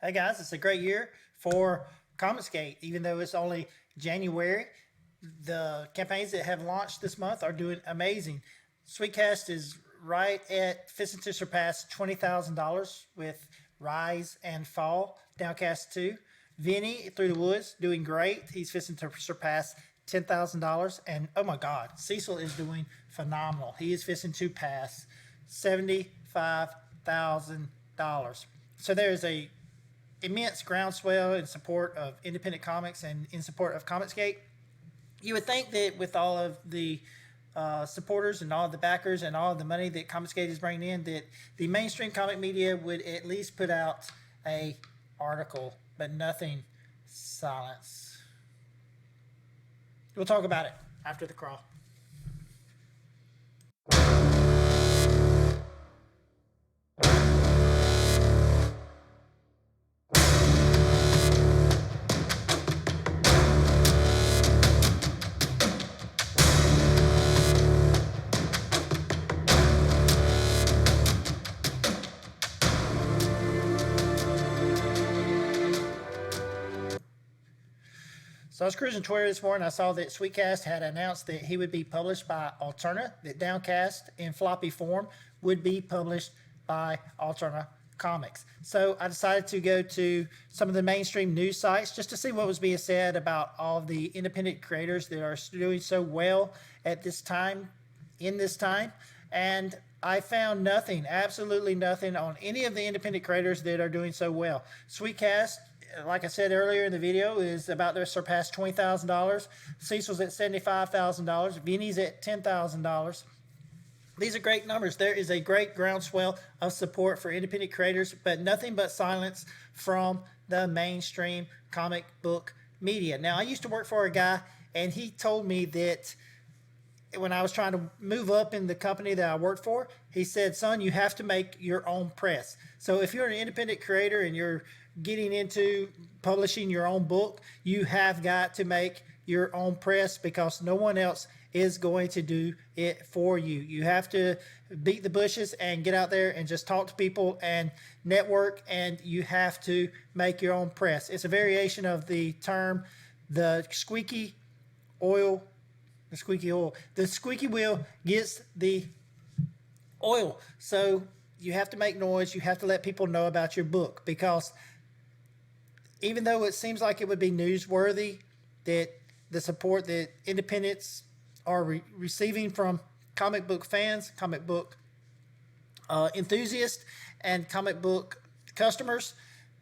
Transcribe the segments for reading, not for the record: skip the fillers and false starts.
Hey guys, it's a great year for Comicsgate. Even though it's only January, the campaigns that have launched this month are doing amazing. Sweetcast is right at fixing to surpass $20,000 with Rise and Fall, Downcast 2. Vinny Through the Woods doing great. He's fixing to surpass $10,000. And oh my God, Cecil is doing phenomenal. He is fixing to pass $75,000. So there is a immense groundswell in support of independent comics and in support of Comicsgate. You would think that with all of the supporters and all of the backers and all of the money that Comicsgate is bringing in, that the mainstream comic media would at least put out a article, but nothing. Silence. We'll talk about it after the crawl. So I was cruising Twitter this morning. I saw that Sweetcast had announced that he would be published by Alterna, that Downcast in floppy form would be published by Alterna Comics. So I decided to go to some of the mainstream news sites just to see what was being said about all of the independent creators that are doing so well at this time, in this time. And I found nothing, absolutely nothing on any of the independent creators that are doing so well. Sweetcast, like I said earlier in the video, is about to surpass $20,000. Cecil's at $75,000. Vinny's at $10,000. These are great numbers. There is a great groundswell of support for independent creators, but nothing but silence from the mainstream comic book media. Now, I used to work for a guy, and he told me that when I was trying to move up in the company that I worked for, he said, son, you have to make your own press. So if you're an independent creator and you're getting into publishing your own book, you have got to make your own press because no one else is going to do it for you. You have to beat the bushes and get out there and just talk to people and network, and you have to make your own press. It's a variation of the term, the squeaky oil. The squeaky wheel gets the oil. So you have to make noise. You have to let people know about your book, because even though it seems like it would be newsworthy that the support that independents are receiving from comic book fans, comic book enthusiasts, and comic book customers,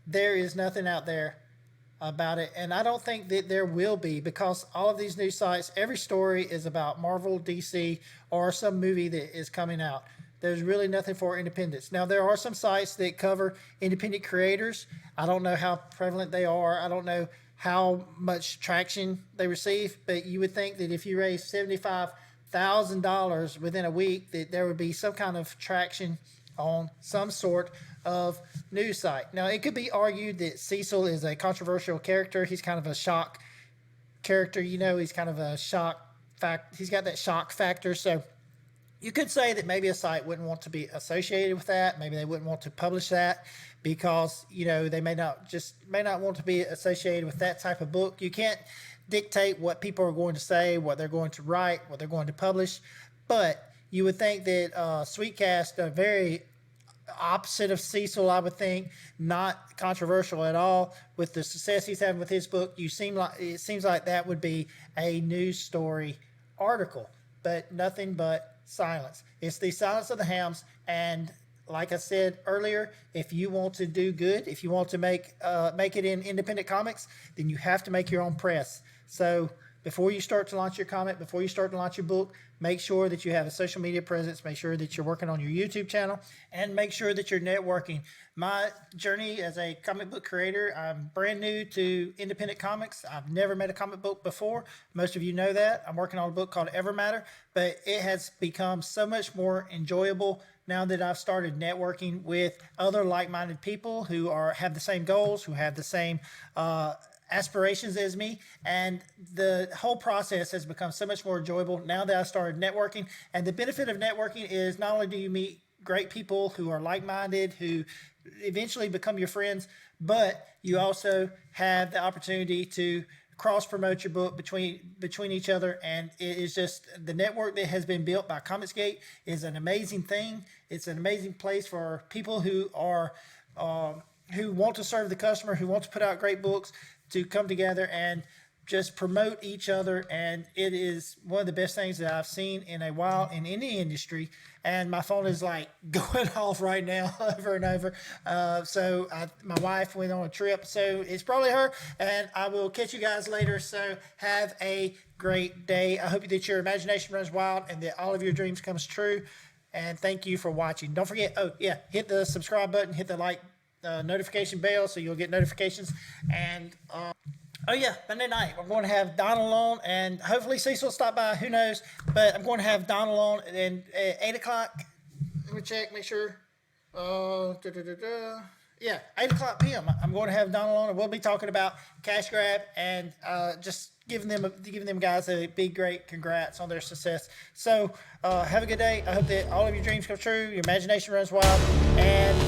there is nothing out there about it. And I don't think that there will be, because all of these news sites, every story is about Marvel, DC, or some movie that is coming out. There's really nothing for independents. Now, there are some sites that cover independent creators. I don't know how prevalent they are. I don't know how much traction they receive, but you would think that if you raise $75,000 within a week, that there would be some kind of traction on some sort of news site. Now, it could be argued that Cecil is a controversial character. He's kind of a shock character. You know, he's kind of a shock fact. He's got that shock factor. So you could say that maybe a site wouldn't want to be associated with that. Maybe they wouldn't want to publish that because, you know, they may not want to be associated with that type of book. You can't dictate what people are going to say, what they're going to write, what they're going to publish. But you would think that Sweetcast, a very opposite of Cecil, I would think, not controversial at all, with the success he's having with his book, it seems like that would be a news story article, but nothing but silence. It's the silence of the hams. And like I said earlier, if you want to do good, if you want to make it in independent comics, then you have to make your own press. So before you start to launch your comic, before you start to launch your book, make sure that you have a social media presence, make sure that you're working on your YouTube channel, and make sure that you're networking. My journey as a comic book creator, I'm brand new to independent comics. I've never made a comic book before. Most of you know that. I'm working on a book called Evermatter, but it has become so much more enjoyable now that I've started networking with other like-minded people who have the same goals, who have the same aspirations as me, and the whole process has become so much more enjoyable now that I started networking. And the benefit of networking is not only do you meet great people who are like-minded, who eventually become your friends, but you also have the opportunity to cross promote your book between each other. And it is just the network that has been built by Comicsgate is an amazing thing. It's an amazing place for people who are who want to serve the customer, who want to put out great books, to come together and just promote each other. And it is one of the best things that I've seen in a while in any industry. And my phone is like going off right now over and over. My wife went on a trip, so it's probably her. And I will catch you guys later. So have a great day. I hope that your imagination runs wild and that all of your dreams comes true. And thank you for watching. Don't forget, hit the subscribe button, hit the like notification bell so you'll get notifications. And Monday night, we're going to have Donald on, and hopefully Cecil will stop by. Who knows? But I'm going to have Donald on at 8 o'clock. Let me check, make sure. 8 o'clock p.m. I'm going to have Donald on, and we'll be talking about Cash Grab and just giving them guys a big, great congrats on their success. So have a good day. I hope that all of your dreams come true, your imagination runs wild, and